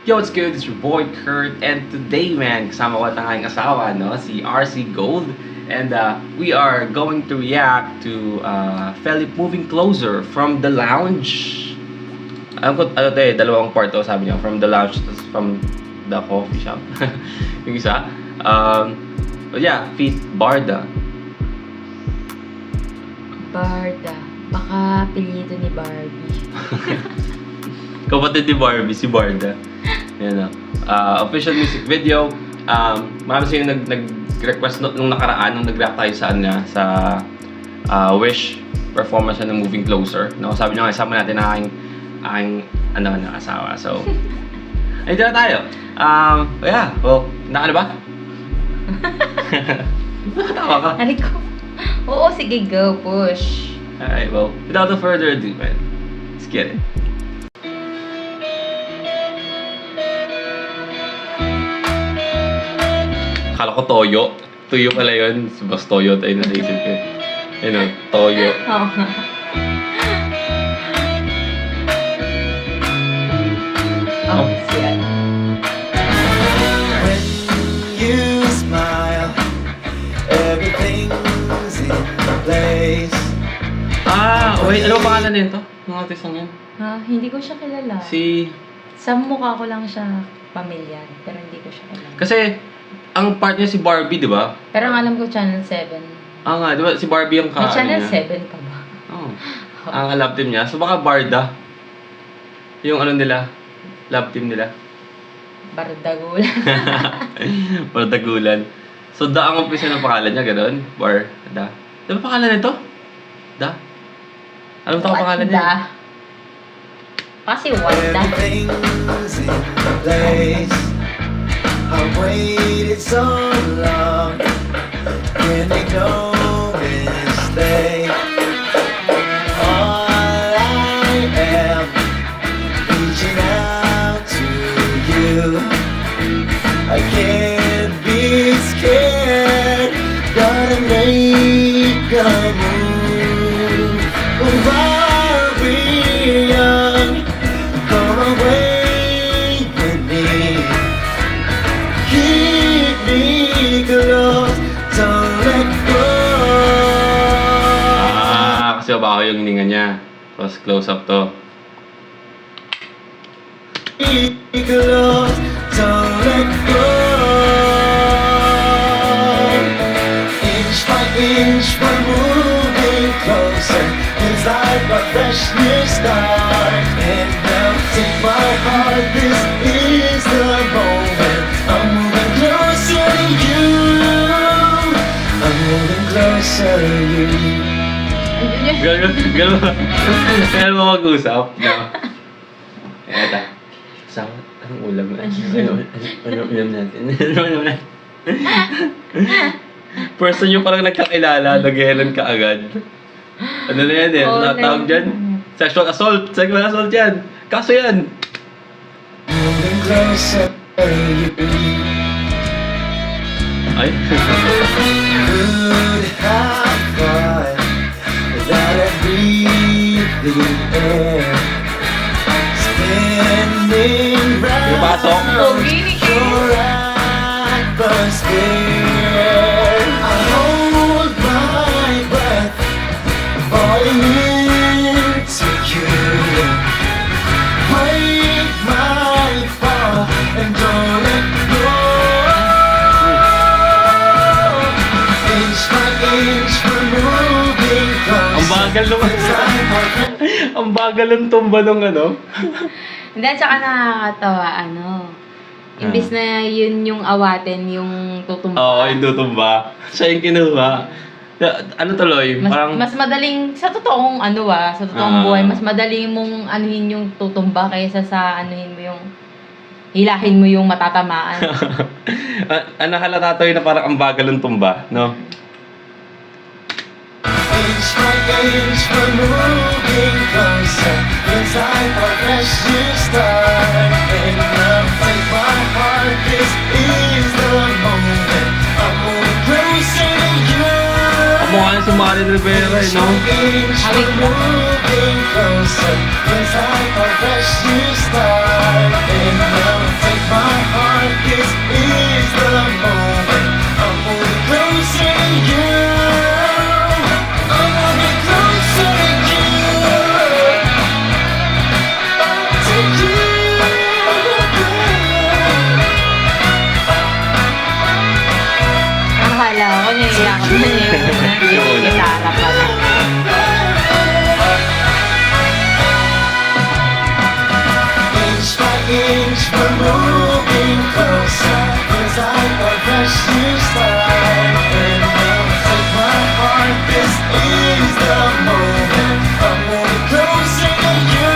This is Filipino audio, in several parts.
Yo, what's good? It's your boy Kurt, and today, man, kasama ko ang aking asawa, no? Si RC Gold. And we are going to react to Felipe Moving Closer from The Lounge. Alam ko, dalawang part to, sabi niya. From The Lounge, from The Coffee Shop. Yung isa. But yeah, feat Barda. Barda. Baka apelyido ni Barbie. Kapatid ni Barbie, si Barda. Yan official music video. Marami siya nag-request nung nakaraan, nung nag-react tayo sa Wish performance ng Moving Closer. No, sabi niya nga, isama natin ang aking asawa. So, ayun na tayo. Yeah, well, na ba? Nakatawa ka? Ano ko? Oo, sige, go, push. Alright, well, without further ado, man, let's get it. Akala ko Toyo. Tuyo pala yun. Bas Toyo tayo naisip ko. Yun o, Toyo. Oo nga. Oh, siya. When you smile, everything's in place. Wait, ano ba pangalan nito? Mga artistang yan? Ha? Hindi ko siya kilala. Sa mukha ko lang siya pamilyar, pero hindi ko siya kilala. Kasi, ang part niya si Barbie, di ba? Pero ang alam ko, Channel 7. Nga, di ba? Si Barbie ang May Channel niya. 7 pa ba? Oo. Ang love team niya. So, baka Barda. Yung nila, love team nila. Bardagul. Bardagulan. So, Da ang umpisa ng pangalan niya, gano'n? Barda. Di ba pangalan nito? Da? Anong tawag pangalan niya? Da. Kasi Wanda. Everything's in place. I waited so long, can make no mistake. All I am, reaching out to you. I can't be scared, gotta make a move. While we're young, come away with me. Keep me close, don't let go. Kasi baho yung hininga niya. Tapos close up to. Keep me close, don't let go. Inch by inch, we're moving closer. It's like a fresh new start. And now take my heart, this is the moment. I'm moving closer to you. I'm moving closer to you. Ganun mo mag-usap. No? Eto. Sama, anong ulam? Ano ulam natin? Ano ulam natin? Person yung parang nagkakilala, nag-helan ka agad. Ano na yan eh? Tawag dyan? Sexual assault! Sexual assault yan! Kaso yan! Moving closer to you. Ay? Could have fun without a breathing air. Spinning May pasok? round your atmosphere. I hold my breath, falling into you. Break my fall and don't let go. Inch by inch, we're moving close. Ang bagal naman. Ang bagal ng tumba nung ano. Hindi, tsaka nakakatawa, imbis na yun yung awatin, yung tutumba. Oo, yung tutumba. Siya yung kinuha. Ano tuloy? Parang... Mas madaling, sa totoong sa totoong buhay, mas madaling mong anuhin yung tutumba kaysa sa anuhin mo yung, hilahin mo yung matatamaan. Ano halata to yun na parang ang bagal ng tumba, no? Inch by inch, we're moving closer. It's like a fresh new start. And now take my heart, this is the moment. I'm moving closer to you. Mukha na sumali ng Rivera, eh, no? Hawig mo. Moving closer. It's like a fresh new start. And now closer. Feels like a fresh new start. And now take my heart, this is the moment. I'm moving closer to you.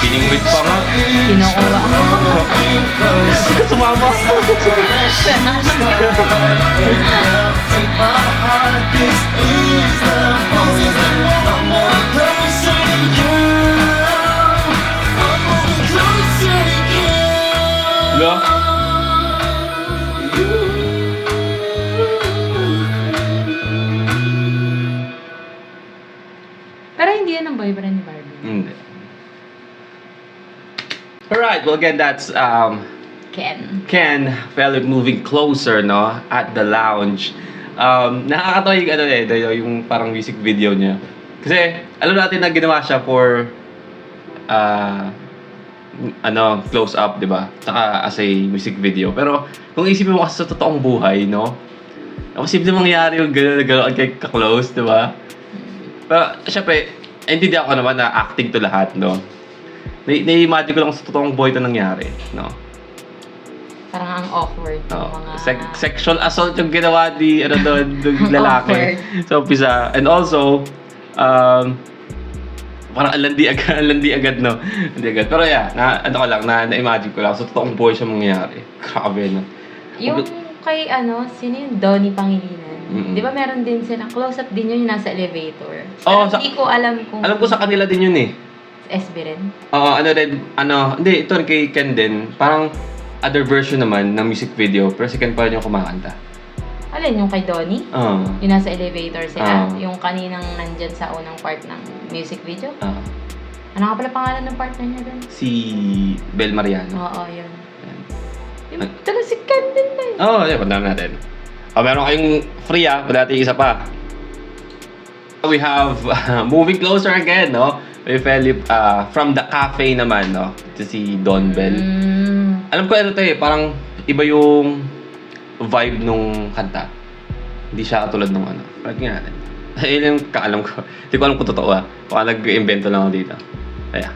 Kiningwit pa nga. Kinukuha ako. Moving closer. Sumama. Fresh new start. And now take my heart, this is the moment. I'm moving closer to you. I'm moving closer to you. Diba? Pero hindi yan ang boyfriend ni Barbie. Hindi. Alright, well again, that's Ken, Philip moving closer, no, at the lounge. Nakakatawa yung yung parang music video niya. Kasi alam natin na ginawa siya for close up, 'di ba? Saka as a music video. Pero kung isipin mo kasi sa totoong buhay, no, posible mangyari yung gano'n kay ka-close, 'di ba? Pero syempre, intindihan ko naman na acting to lahat, no. Na-imagine ko lang sa totoong buhay ito nangyari, no. Parang ang awkward yung mga... Sexual assault yung ginawa ni ng lalaki sa umpisa. And also, parang alandi agad, no? Alandi agad. Pero yeah, na-imagine ko lang sa totoong buhay siya mangyayari. Grabe, no? Yung kay sino yung Donnie Pangilinan? Di ba meron din sila, close-up din yun yung nasa elevator. Oo, Pero hindi ko alam kung... Alam ko sa kanila din yun eh. SB rin? Oo, hindi, ito rin kay Ken din. Parang other version naman ng music video, pero si Ken pa rin yung kumakanta. Alin, yung kay Donnie? Oo. Yung nasa elevator sila? Oo. Yung kaninang nandyan sa unang part ng music video? Oo. Ano nga pala pangalan ng partner niya doon? Si Bel Mariano. Oo, yun. Yan. Yung talaga si Ken din na yun. Oo, yeah, punta natin. Meron kayong free punta natin isa pa. We have moving closer again, no? With Philip from the cafe naman, no? Ito si Don Bell. Alam ko parang iba yung vibe nung kanta. Hindi siya katulad nung Parang natin. Ayun yung kaalam ko. Hindi ko alam kung totoo Baka nag-invento lang ako dito. Kaya.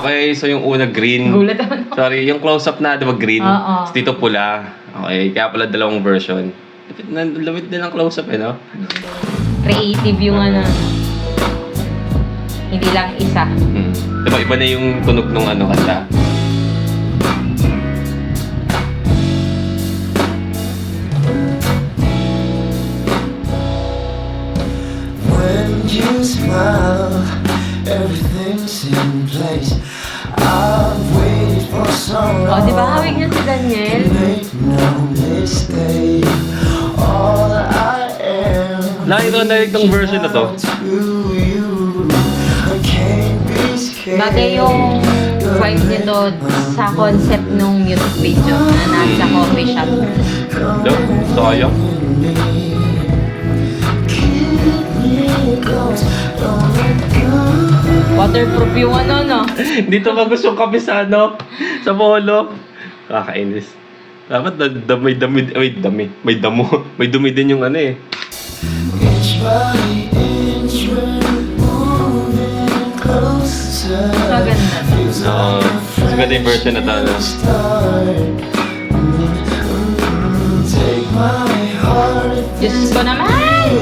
Okay. So yung una green. Gulat naman ako. Sorry, yung close-up na, di ba green? Oo. Tapos dito pula. Okay, kaya pala dalawang version. Lumit din ang close-up no? Creative yung hindi lang isa. Diba, iba na yung tunog nung kanta. When you smile, everything's in place. I've waited for so long. Di ba hawig niya si Daniel? Make no mistake. All I am. Narinig tong version na to. Bagay yung vibe nito sa concept nung music video na nasa coffee shop. Sayang. Waterproof yung no? Dito magus yung kape sa sa polo. Kakainis. Dapat may damo. May dumi din yung Inch by inch, we're moving closer. Maganda. Maganda yung version na to. Take my heart. Diyos ko naman!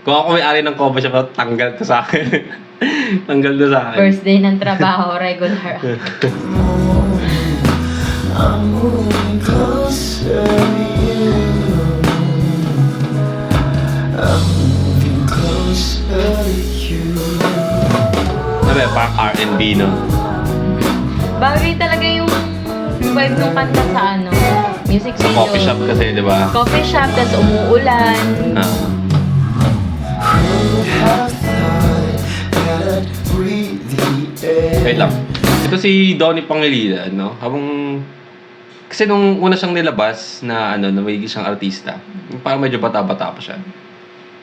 Kung ako may-ari ng coffee shop, tanggal to sa akin. Tanggal to sa akin. First day ng trabaho, regular. I'm moving closer to you. I'm moving closer to you. Parang R&B, no? Bagay talaga yung vibe ng kanta sa music Sa video. coffee shop kasi, di ba? Coffee shop, tas umuulan. Who'd have thought that I'd breathe the air? Wait lang. Ito si Donnie Pangilinan, no? Kasi nung una siyang nilabas na na may siyang artista, parang medyo bata-bata pa siya.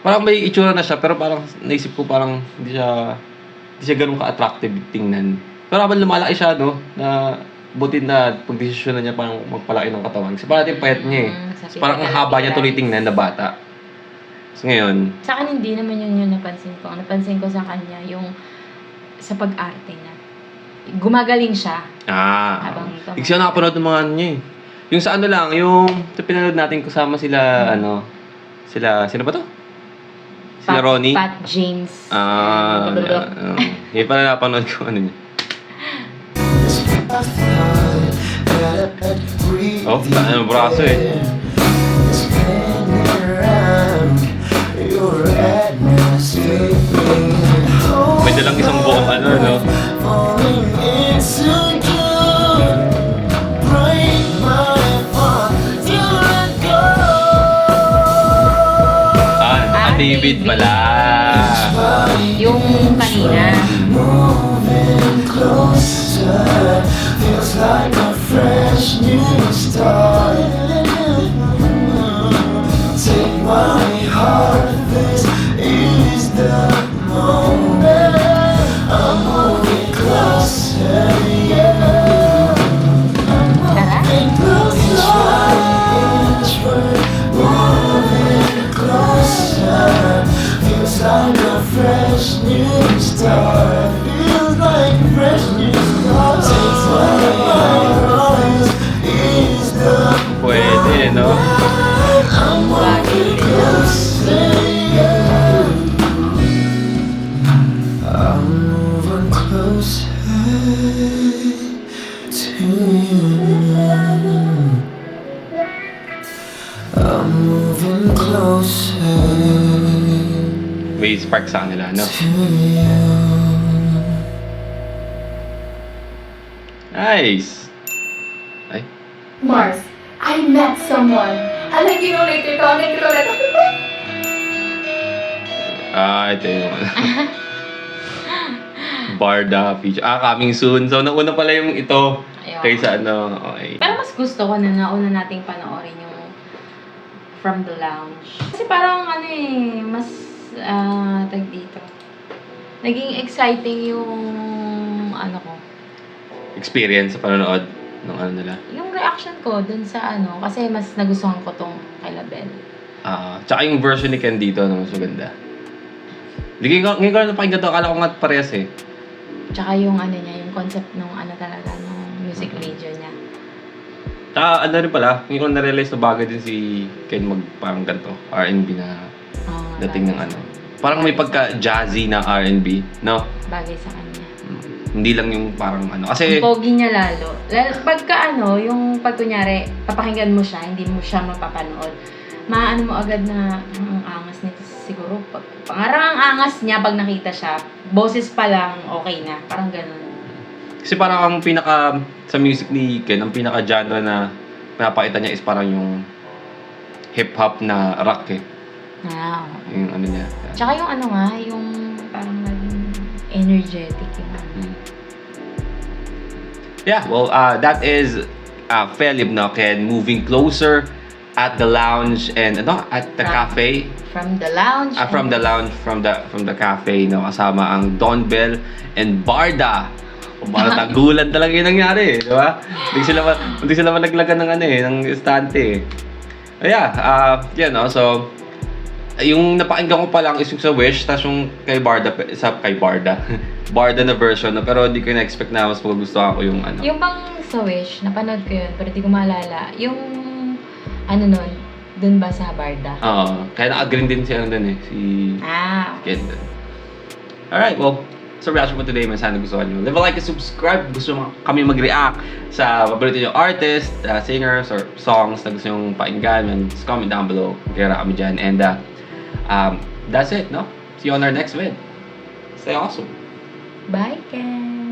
Parang may itsura na siya, pero parang naisip ko parang hindi siya ganun ka-attractive tingnan. Pero habang lumalaki siya, no, na buti na pagdesisyon na niya parang magpalaki ng katawan. Kasi parang yung payat niya Sa So, parang ang haba niya tuloy tingnan na bata. So ngayon, Sa akin, hindi naman yun yung napansin ko. Ang napansin ko sa kanya, yung sa pag-arte niya. Gumagaling siya. Habang hindi siya nakapanood ng mga ano niya eh. Yung sa ano lang, yung sa pinanood natin kasama sila, sino ba to? Sila Ronnie? Pat James. Hindi pala napanood ko ano niya. Oh, ano braso eh. May dalang isang buong ano, no? David pala. Yung kanina. Moving closer, feels like a fresh new start. Take my heart, this is the moment. I'm moving closer, yeah. I'm moving closer, moving closer. Feels like a fresh new start. Feels like a fresh new start. Take my heart, is the Pwede, no? I'm moving closer, yeah. I'm moving closer to you. I'm moving closer May spark sa kanila, no? to you. Nice! Ay, Mars, I met someone. And like, you know, later ko, ito yung Barda feature. Coming soon. So, nauna pala yung ito Ayun. kaysa ano, okay. Pero mas gusto ko na nauna nating panoorin yung From the Lounge. Kasi parang ano eh, mas tag dito. Naging exciting yung ano ko. Experience sa panonood ng ano nila. Yung reaction ko dun sa ano, kasi mas nagustuhan ko tong kay Label. Tsaka yung version ni Ken dito, no, mas maganda. Ngayon ko na napakinggan to, akala ko nga parehas eh. Tsaka yung ano niya, yung concept nung ano talaga, nung music video niya. Tsaka ano rin pala, ngayon ko na-realize na bagay din si Ken parang ganito, R&B na dating ng ano. Parang may pagka-jazzy na R&B, no? Bagay sa kanya. Hindi lang yung parang ano. Kasi, Ang pogi niya lalo. Pagka ano, yung pag kunyari, papakinggan mo siya, hindi mo siya mapapanood. Maano mo agad na ang angas nito siguro. Parang ang angas niya pag nakita siya, boses pa lang, okay na. Parang ganun. kasi parang ang pinaka, sa music ni Ken, ang pinaka-genre na pinapakita niya is parang yung hip-hop na rock eh. Yung ano niya. Tsaka yung ano nga, yung parang naging energetic yung ano. Yeah, well, that is Philip no, Ken moving closer at the lounge and ano at the cafe. From the lounge. From the lounge, from the cafe, no, kasama ang Don Bell and Barda. O parang tagulan talaga yung nangyari, di ba? Hindi sila malaglagan ng ano eh, ng estante eh. Yeah, no, so yung napakinggan ko pa lang is yung sa Wish, tapos yung kay Barda, Barda na version, no, pero hindi ko na-expect na mas magugustuhan ko yung ano. Yung bang sa Wish, napanood ko yun, pero di ko maalala. Yung, ano nun, dun ba sa Barda? Oo, kaya na-agree din siya dun eh, si Okay. Ken. Alright, well, sa reaction mo today, man, sana gustuhan nyo. Leave a like and subscribe. Gusto mo kami mag-react sa paborito nyo artist, singers, or songs na gusto nyo pakinggan, man, just comment down below. Kaya kami dyan. And that's it, no? See you on our next vid. Stay awesome. Bye, Ken!